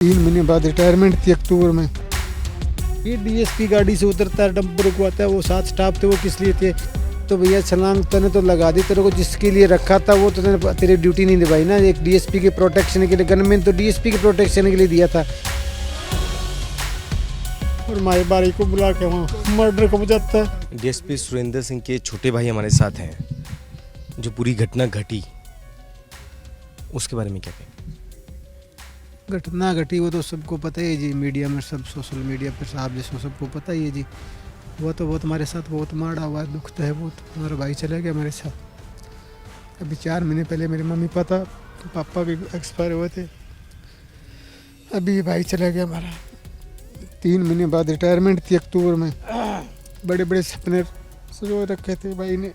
3 महीने बाद रिटायरमेंट थी अक्टूबर में। ये डीएसपी गाड़ी से उतरता है, डंपर रुकवाता है, वो साथ स्टाफ थे, वो किस लिए थे? तो भैया छलांग तूने तो लगा दी, तेरे को जिसके लिए रखा था वो तो तूने तेरी ड्यूटी नहीं निभाई ना। एक डीएसपी के प्रोटेक्शन के लिए, गनमैन तो डीएसपी के प्रोटेक्शन के लिए दिया था। और माई बारी को बुला के वहाँ मर्डर को बजाता है। डीएसपी सुरेंद्र सिंह के छोटे भाई हमारे साथ हैं। जो पूरी घटना घटी उसके बारे में क्या कहें? घटना घटी वो तो सबको पता ही है जी, मीडिया में सब सोशल मीडिया पर साहब जिसको सबको पता ही है जी। वो तो बहुत हमारे साथ बहुत माड़ा हुआ, दुख तो है बहुत। हमारा भाई चला गया हमारे साथ। अभी 4 महीने पहले मेरे मम्मी पापा भी एक्सपायर हुए थे। अभी भाई चला गया हमारा। 3 महीने बाद रिटायरमेंट थी अक्टूबर में। बड़े बड़े सपने सजो रखे थे भाई ने,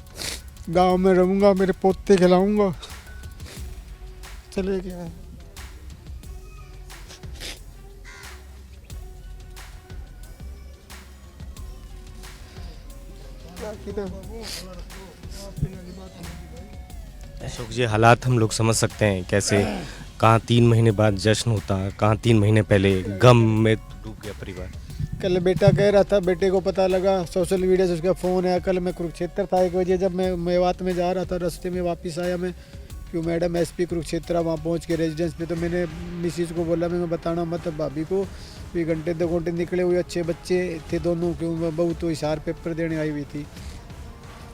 गांव में रहूँगा, मेरे पोते खिलाऊँगा, चले गया। अशोक जी, हालात हम लोग समझ सकते हैं कैसे, कहाँ 3 महीने बाद जश्न होता, कहाँ 3 महीने पहले गम में डूब गया परिवार। कल बेटा कह रहा था, बेटे को पता लगा सोशल मीडिया से, उसका फ़ोन आया। कल मैं कुरुक्षेत्र था 1 बजे, जब मैं मेवात में जा रहा था, रास्ते में वापस आया मैं, क्यों मैडम एसपी कुरुक्षेत्र वहाँ पहुँच के रेजिडेंस पे, तो मैंने मिसिस को बोला मैं बताना मत भाभी को, भी घंटे 2 घंटे निकले हुए अच्छे बच्चे थे दोनों, क्यों बहू तो इशार पेपर देने आई हुई थी।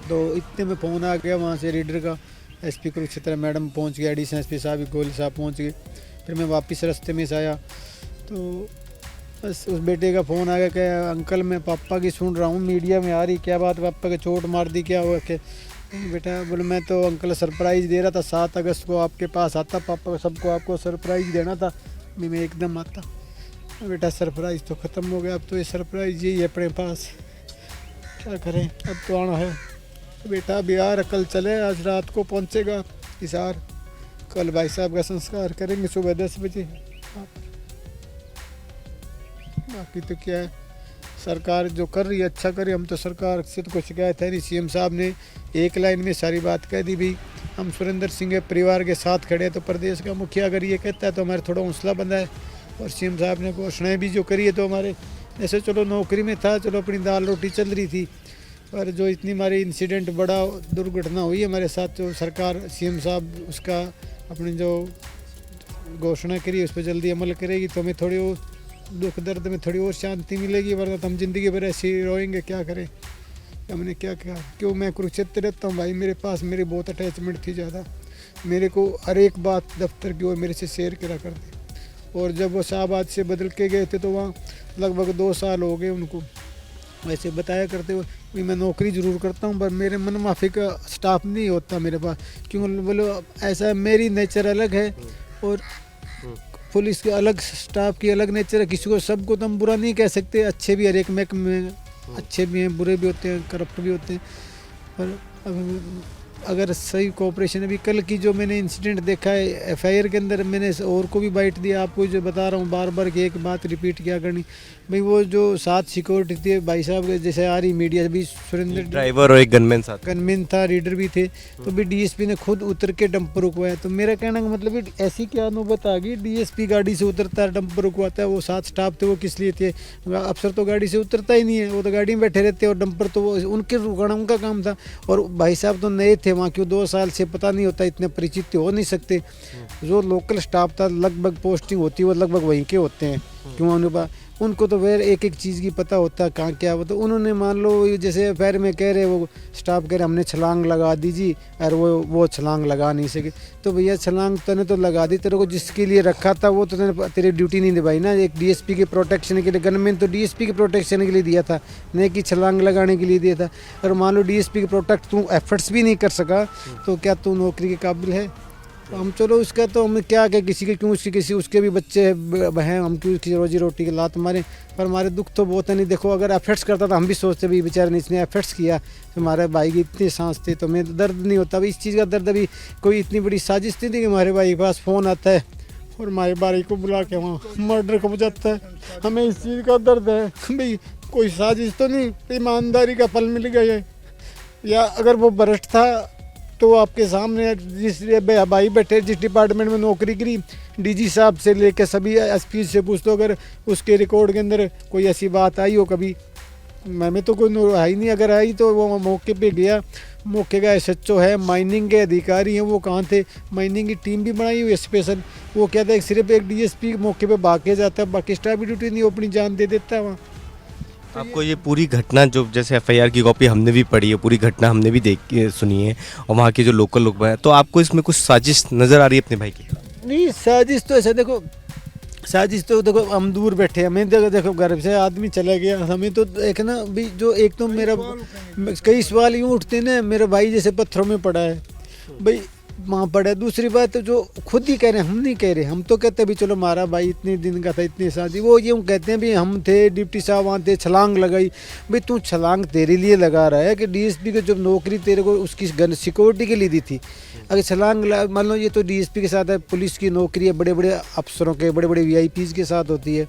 तो इतने में फ़ोन आ गया वहाँ से रीडर का, एसपी कुरुक्षेत्र मैडम पहुँच गए, एडिशनल एसपी साहब गोयल साहब पहुँच गए। फिर मैं वापस रास्ते में से आया तो बस उस बेटे का फ़ोन आ गया कि अंकल मैं पापा की सुन रहा हूँ, मीडिया में आ रही, क्या बात, पापा के चोट मार दी, क्या हुआ? के बेटा बोले मैं तो अंकल सरप्राइज़ दे रहा था, 7 अगस्त को आपके पास आता, पापा को सबको आपको सरप्राइज़ देना था, मैं एकदम आता। बेटा सरप्राइज़ तो ख़त्म हो गया, अब तो ये सरप्राइज़ यही है अपने पास, क्या करें, अब तो आना है। बेटा बिहार कल चले, आज रात को पहुंचेगा हिसार, कल भाई साहब का संस्कार करेंगे सुबह 10 बजे। बाकी तो क्या है, सरकार जो कर रही है अच्छा करे, हम तो सरकार से तो कोई शिकायत है नहीं। सीएम साहब ने एक लाइन में सारी बात कह दी, भी हम सुरेंद्र सिंह के परिवार के साथ खड़े हैं। तो प्रदेश का मुखिया अगर ये कहता है तो हमारे थोड़ा हौसला बंधा है। और सीएम साहब ने घोषणाएँ भी जो करी है, तो हमारे ऐसे चलो नौकरी में था, चलो अपनी दाल रोटी चल रही थी, पर जो इतनी हमारी इंसिडेंट बड़ा दुर्घटना हुई हमारे साथ, तो सरकार सीएम साहब उसका अपनी जो घोषणा करी उस पर जल्दी अमल करेगी, तो हमें थोड़ी वो दुख दर्द में थोड़ी और शांति मिलेगी, वरना तो हम जिंदगी भर ऐसे ही रोएंगे, क्या करें। हमने क्या किया, क्यों मैं कुरुक्षेत्र रहता हूँ भाई, मेरे पास मेरी बहुत अटैचमेंट थी ज़्यादा, मेरे को हर एक बात दफ्तर की ओर मेरे से शेयर करा करते। और जब वो शाहबाद से बदल के गए थे तो वहाँ लगभग 2 साल हो गए उनको, वैसे बताया करते हुए भी मैं नौकरी ज़रूर करता हूँ, पर मेरे मन माफी का स्टाफ नहीं होता मेरे पास, क्यों बोलो ऐसा मेरी नेचर अलग है और पुलिस के अलग, स्टाफ की अलग नेचर है। किसी को सबको तो हम बुरा नहीं कह सकते, अच्छे भी हर एक में अच्छे भी हैं, बुरे भी होते हैं, करप्ट भी होते हैं, पर अगर सही कोऑपरेशन। अभी कल की जो मैंने इंसिडेंट देखा है एफआईआर के अंदर, मैंने और को भी बाइट दिया, आपको जो बता रहा हूँ बार बार कि एक बात रिपीट क्या करनी भाई, वो जो 7 सिक्योरिटी थे भाई साहब के, जैसे आ रही मीडिया भी, सुरेंद्र ड्राइवर और एक गनमैन साथ, गनमैन था, रीडर भी थे, तो भी डीएसपी ने खुद उतर के डंपर रुकवाया। तो मेरा कहना का मतलब ऐसी क्या नौबत आ गई, डीएसपी गाड़ी से उतरता है, डंपर रुकवाता है, वो 7 स्टाफ थे, वो किस लिए थे? अफसर तो गाड़ी से उतरता ही नहीं है, वो तो गाड़ी में बैठे रहते, और डंपर तो वो उनके रुकाना उनका काम था। और भाई साहब तो नए थे वहाँ, क्यों 2 साल से पता नहीं होता, इतने परिचित हो नहीं सकते। जो लोकल स्टाफ था लगभग पोस्टिंग होती है वो लगभग वहीं के होते हैं, क्यों उनको तो फिर एक एक चीज़ की पता होता है कहाँ क्या हो। तो उन्होंने मान लो जैसे पैर में कह रहे, वो स्टाफ कह रहे हमने छलांग लगा दीजिए, और वो छलांग लगा नहीं सके। तो भैया छलांग तूने तो लगा दी, तेरे को जिसके लिए रखा था वो तो तेरी ड्यूटी नहीं निभाई ना। एक डीएसपी के प्रोटेक्शन के लिए, गनमैन तो डीएसपी के प्रोटेक्शन के लिए दिया था, नहीं कि छलांग लगाने के लिए दिया था। और मान लो डीएसपी के प्रोटेक्ट तू एफर्ट्स भी नहीं कर सका, तो क्या तू नौकरी के काबिल है? हम चलो उसका तो हम क्या किसी के क्यों, किसी उसके भी बच्चे हैं, हम क्यों उसकी रोजी रोटी की लात मारे। पर हमारे दुख तो बहुत है नहीं। देखो अगर एफर्ट्स करता तो हम भी सोचते भी बेचारे ने इसने एफर्ट्स किया, तो हमारे भाई की इतनी सांस थी, तो हमें दर्द नहीं होता। अभी इस चीज़ का दर्द, अभी कोई इतनी बड़ी साजिश नहीं थी कि हमारे भाई के पास फ़ोन आता है और हमारे भाई को बुला के वहाँ मर्डर को बजाता है। हमें इस चीज़ का दर्द है भाई, कोई साजिश तो नहीं, ईमानदारी का फल मिल गया है। या अगर वो भ्रष्ट था तो आपके सामने जिस भाई बैठे, जिस डिपार्टमेंट में नौकरी करी, डीजी साहब से लेकर सभी एसपी से पूछ लो, अगर उसके रिकॉर्ड के अंदर कोई ऐसी बात आई हो कभी, मैं तो कोई आई नहीं, अगर आई तो वो मौके पे गया, मौके का एसएचओ है, माइनिंग के अधिकारी हैं, वो कहाँ थे, माइनिंग की टीम भी बनाई हुई है स्पेशल, वो कहता है सिर्फ एक डीएसपी मौके पे भाग जाता है, बाकी स्टाफ की ड्यूटी नहीं, वो अपनी जान दे देता है वहाँ। आपको ये पूरी घटना जो जैसे एफआईआर की कॉपी हमने भी पढ़ी है, पूरी घटना हमने भी सुनी है और वहाँ के जो लोकल लोग हैं, तो आपको इसमें कुछ साजिश नज़र आ रही है अपने भाई की? नहीं, साजिश तो ऐसा देखो, साजिश तो देखो हम दूर बैठे हैं, हमें देखो घर से आदमी चला गया, हमें तो एक ना भी जो एक तो मेरा कई सवाल यूँ उठते हैं ना, मेरा भाई जैसे पत्थरों में पड़ा है भाई, वहाँ पड़ा है। दूसरी बात तो जो खुद ही कह रहे हैं, हम नहीं कह रहे, हम तो कहते हैं भी चलो हमारा भाई इतने दिन का था, इतनी शादी, वो यूँ कहते हैं भी हम थे, डिप्टी साहब वहाँ थे, छलांग लगाई। भाई तू छलांग तेरे लिए लगा रहा है कि डीएसपी की जो नौकरी तेरे को उसकी सिक्योरिटी के लिए दी थी, अगर छलांग मान लो ये तो डीएसपी के साथ है, पुलिस की नौकरी है, बड़े बड़े अफसरों के, बड़े बड़े वीआईपीज़ के साथ होती है,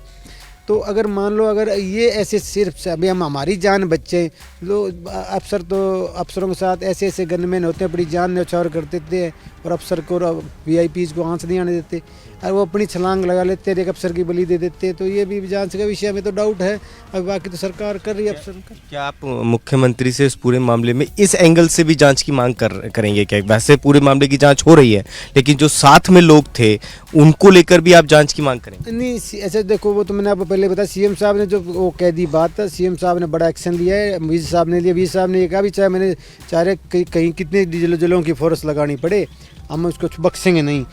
तो अगर मान लो अगर ये ऐसे सिर्फ अभी हम हमारी जान बच्चे लोग, अफसर तो अफसरों के साथ ऐसे ऐसे गनमैन होते हैं, अपनी जान न्यौछावर कर देते हैं और अफसर को वीआईपीज़ को आंच नहीं आने देते, और वो अपनी छलांग लगा लेते हैं, एक अफसर की बलि दे देते हैं, तो ये भी जांच का विषय में तो डाउट है। अब बाकी तो सरकार कर रही है, अफसर कर। क्या आप मुख्यमंत्री से इस पूरे मामले में इस एंगल से भी जांच की मांग करेंगे क्या? वैसे पूरे मामले की जांच हो रही है, लेकिन जो साथ में लोग थे उनको लेकर भी आप जांच की मांग करेंगे? नहीं, ऐसे देखो, वो तो मैंने आपको पहले बताया, सीएम साहब ने जो वो कह दी बात है, सीएम साहब ने बड़ा एक्शन लिया है, वीज साहब ने लिया, वीज साहब ने ये कहा भी चाहे मैंने चाहे कहीं कितने जिलों की फोर्स लगानी पड़े, हम उसको बख्शेंगे नहीं,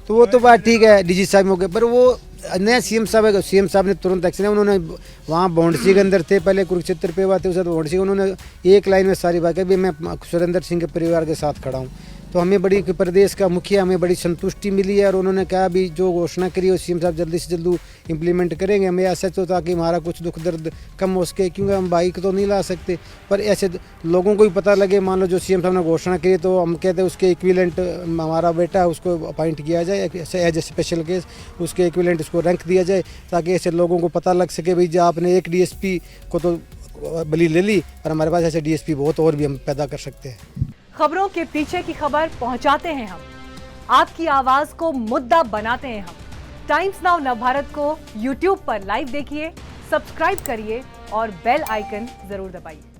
तो वो तो बात ठीक है डीजी साहब मौके पर। वो नया सीएम साहब ने तुरंत एक्शन है, उन्होंने वहाँ बॉन्डसी के अंदर थे, पहले कुरुक्षेत्र पे बात है, उस बॉन्डसी, उन्होंने एक लाइन में सारी बात कही, मैं सुरेंद्र सिंह के परिवार के साथ खड़ा हूँ, तो हमें बड़ी प्रदेश का मुखिया हमें बड़ी संतुष्टि मिली है, और उन्होंने कहा भी जो घोषणा करी है सीएम साहब जल्दी से जल्दी इम्प्लीमेंट करेंगे, हमें ऐसा तो ताकि हमारा कुछ दुख दर्द कम हो सके, क्योंकि हम बाइक तो नहीं ला सकते, पर ऐसे लोगों को भी पता लगे, मान लो जो सीएम साहब ने घोषणा करी तो हम कहते हैं उसके इक्विवेलेंट हमारा बेटा है उसको अपॉइंट किया जाए एज ए स्पेशल केस, उसके इक्विवेलेंट उसको रैंक दिया जाए, ताकि ऐसे लोगों को पता लग सके भाई जो आपने एक डीएसपी को तो बलि ले ली, और हमारे पास ऐसे डीएसपी बहुत और भी हम पैदा कर सकते हैं। खबरों के पीछे की खबर पहुंचाते हैं हम, आपकी आवाज को मुद्दा बनाते हैं हम। टाइम्स नाउ नवभारत को YouTube पर लाइव देखिए, सब्सक्राइब करिए और बेल आइकन जरूर दबाइए।